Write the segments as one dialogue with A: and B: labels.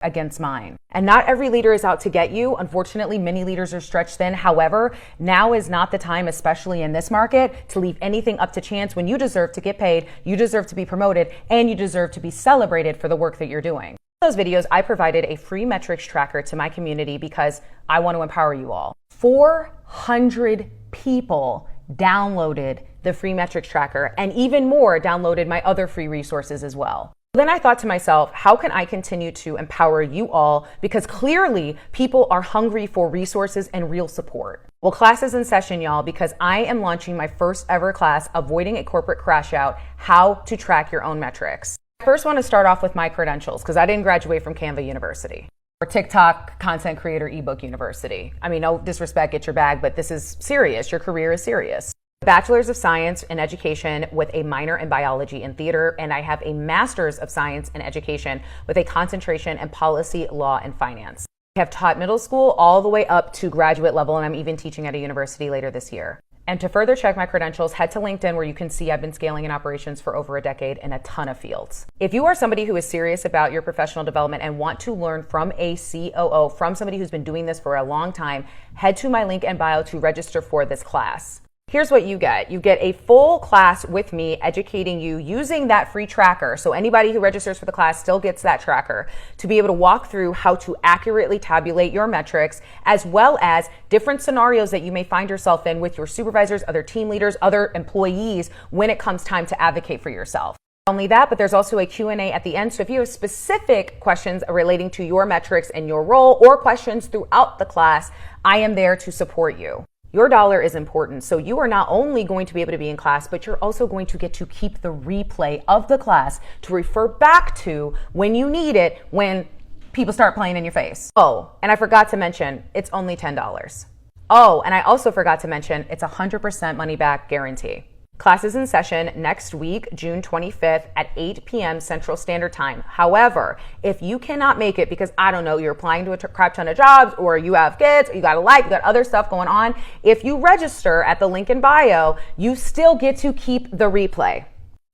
A: against mine. And not every leader is out to get you. Unfortunately, many leaders are stretched thin. However, now is not the time, especially in this market, to leave anything up to chance when you deserve to get paid, you deserve to be promoted, and you deserve to be celebrated for the work that you're doing. In those videos, I provided a free metrics tracker to my community because I want to empower you all. 400 people downloaded the free metrics tracker, and even more downloaded my other free resources as well. Then I thought to myself, how can I continue to empower you all? Because clearly people are hungry for resources and real support. Well, class is in session, y'all, because I am launching my first ever class, Avoiding a Corporate Crash Out, How to Track Your Own Metrics. I first want to start off with my credentials because I didn't graduate from Canva University or TikTok Content Creator Ebook University. I mean, no disrespect, get your bag, but this is serious. Your career is serious. Bachelor's of Science in Education with a minor in Biology and Theater, and I have a Master's of Science in Education with a concentration in Policy, Law, and Finance. I have taught middle school all the way up to graduate level, and I'm even teaching at a university later this year. And to further check my credentials, head to LinkedIn where you can see I've been scaling in operations for over a decade in a ton of fields. If you are somebody who is serious about your professional development and want to learn from a COO, from somebody who's been doing this for a long time, head to my link in bio to register for this class. Here's what you get. You get a full class with me educating you using that free tracker. So anybody who registers for the class still gets that tracker to be able to walk through how to accurately tabulate your metrics, as well as different scenarios that you may find yourself in with your supervisors, other team leaders, other employees when it comes time to advocate for yourself. Not only that, but there's also a Q&A at the end. So if you have specific questions relating to your metrics and your role, or questions throughout the class, I am there to support you. Your dollar is important, so you are not only going to be able to be in class, but you're also going to get to keep the replay of the class to refer back to when you need it, when people start playing in your face. Oh, and I forgot to mention, it's only $10. Oh, and I also forgot to mention, it's 100% money back guarantee. Class is in session next week, June 25th at 8 p.m. Central Standard Time. However, if you cannot make it because, I don't know, you're applying to a crap ton of jobs, or you have kids, or you got a life, you got other stuff going on, if you register at the link in bio, you still get to keep the replay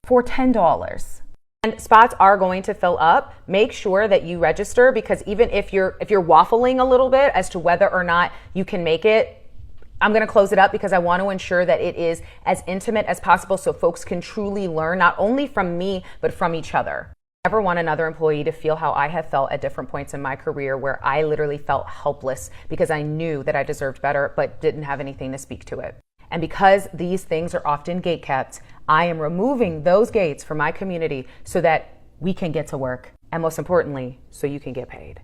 A: for $10. And spots are going to fill up. Make sure that you register, because even if you're waffling a little bit as to whether or not you can make it, I'm going to close it up because I want to ensure that it is as intimate as possible so folks can truly learn not only from me, but from each other. I never want another employee to feel how I have felt at different points in my career, where I literally felt helpless because I knew that I deserved better, but didn't have anything to speak to it. And because these things are often gate-kept, I am removing those gates for my community so that we can get to work. And most importantly, so you can get paid.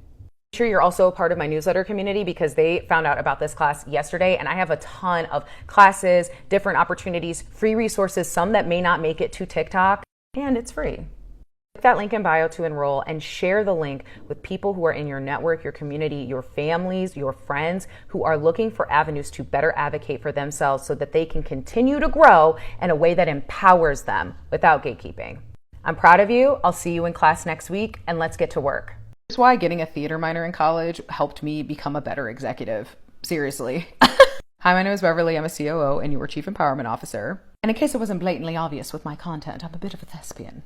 A: Make sure you're also a part of my newsletter community, because they found out about this class yesterday, and I have a ton of classes, different opportunities, free resources, some that may not make it to TikTok, and it's free. Click that link in bio to enroll and share the link with people who are in your network, your community, your families, your friends who are looking for avenues to better advocate for themselves so that they can continue to grow in a way that empowers them without gatekeeping. I'm proud of you. I'll see you in class next week, and let's get to work. That's why getting a theater minor in college helped me become a better executive. Seriously. Hi, my name is Beverly. I'm a COO and your Chief Empowerment Officer. And in case it wasn't blatantly obvious with my content, I'm a bit of a thespian.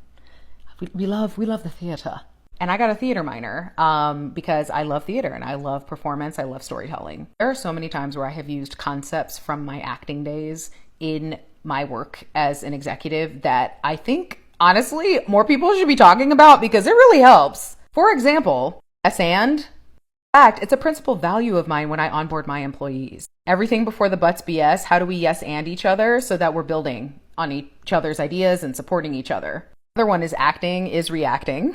A: We love the theater. And I got a theater minor because I love theater and I love performance. I love storytelling. There are so many times where I have used concepts from my acting days in my work as an executive that I think, honestly, more people should be talking about because it really helps. For example, yes and. In fact, it's a principal value of mine when I onboard my employees. Everything before the buts BS, how do we yes and each other so that we're building on each other's ideas and supporting each other? The other one is acting is reacting.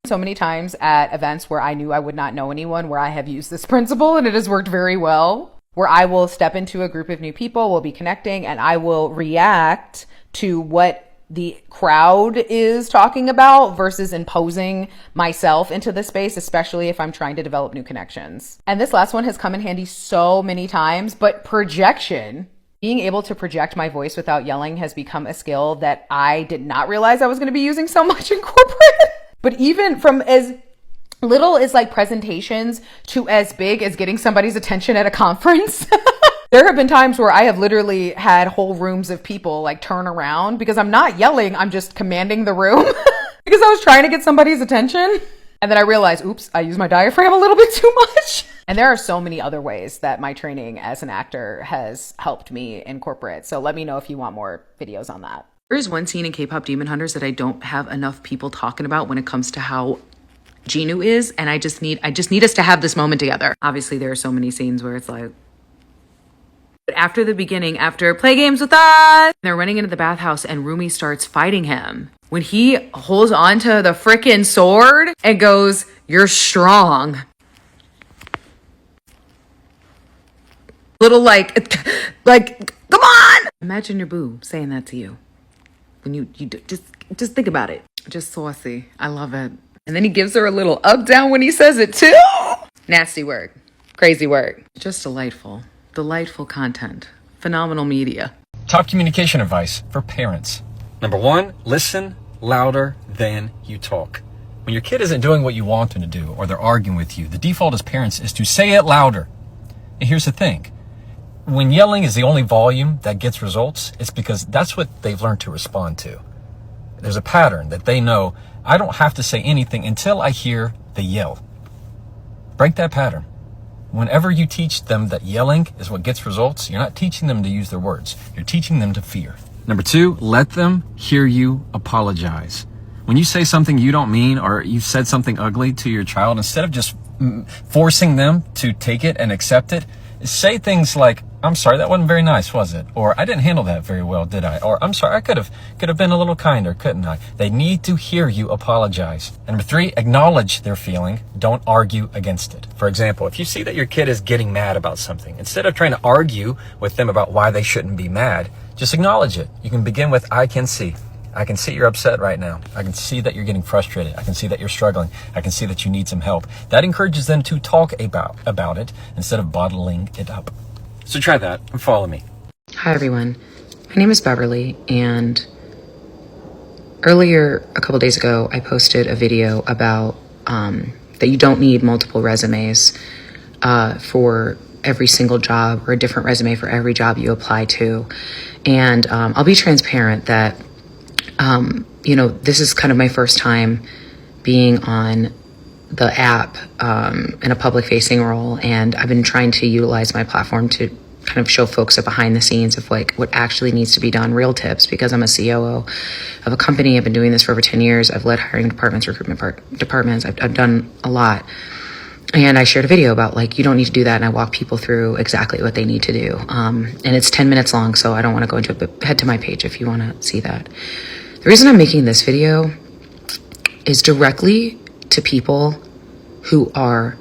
A: So many times at events where I knew I would not know anyone, where I have used this principle and it has worked very well, where I will step into a group of new people, we'll be connecting, and I will react to what the crowd is talking about versus imposing myself into the space, especially if I'm trying to develop new connections. And this last one has come in handy so many times, but projection, being able to project my voice without yelling, has become a skill that I did not realize I was going to be using so much in corporate. But even from as little as like presentations to as big as getting somebody's attention at a conference. There have been times where I have literally had whole rooms of people like turn around because I'm not yelling, I'm just commanding the room because I was trying to get somebody's attention. And then I realized, oops, I use my diaphragm a little bit too much. And there are so many other ways that my training as an actor has helped me incorporate. So let me know if you want more videos on that. There is one scene in K-pop Demon Hunters that I don't have enough people talking about when it comes to how Jinu is, and I just need us to have this moment together. Obviously, there are so many scenes where it's like, but after the beginning, after play games with us, they're running into the bathhouse and Rumi starts fighting him. When he holds onto the frickin' sword and goes, "You're strong." Little like, come on! Imagine your boo saying that to you. When you just think about it. Just saucy. I love it. And then he gives her a little up down when he says it too. Nasty work. Crazy work. Just delightful. Delightful content. Phenomenal media.
B: Top communication advice for parents. Number 1, listen louder than you talk. When your kid isn't doing what you want them to do, or they're arguing with you, the default as parents is to say it louder. And here's the thing. When yelling is the only volume that gets results, it's because that's what they've learned to respond to. There's a pattern that they know, I don't have to say anything until I hear the yell. Break that pattern. Whenever you teach them that yelling is what gets results, you're not teaching them to use their words. You're teaching them to fear. Number 2, let them hear you apologize. When you say something you don't mean, or you said something ugly to your child, instead of just forcing them to take it and accept it, say things like, "I'm sorry, that wasn't very nice, was it?" Or, "I didn't handle that very well, did I?" Or, "I'm sorry, I could have been a little kinder, couldn't I?" They need to hear you apologize. And number 3, acknowledge their feeling. Don't argue against it. For example, if you see that your kid is getting mad about something, instead of trying to argue with them about why they shouldn't be mad, just acknowledge it. You can begin with, "I can see you're upset right now. I can see that you're getting frustrated. I can see that you're struggling. I can see that you need some help." That encourages them to talk about it instead of bottling it up. So try that and follow me.
A: Hi, everyone. My name is Beverly, and earlier, a couple days ago, I posted a video about that you don't need multiple resumes for every single job, or a different resume for every job you apply to. And I'll be transparent that this is kind of my first time being on the app in a public facing role. And I've been trying to utilize my platform to kind of show folks the behind the scenes of like what actually needs to be done, real tips, because I'm a COO of a company. I've been doing this for over 10 years. I've led hiring departments, recruitment departments. I've done a lot. And I shared a video about like, you don't need to do that. And I walk people through exactly what they need to do. And it's 10 minutes long, so I don't want to go into it, but head to my page if you want to see that. The reason I'm making this video is directly to people who are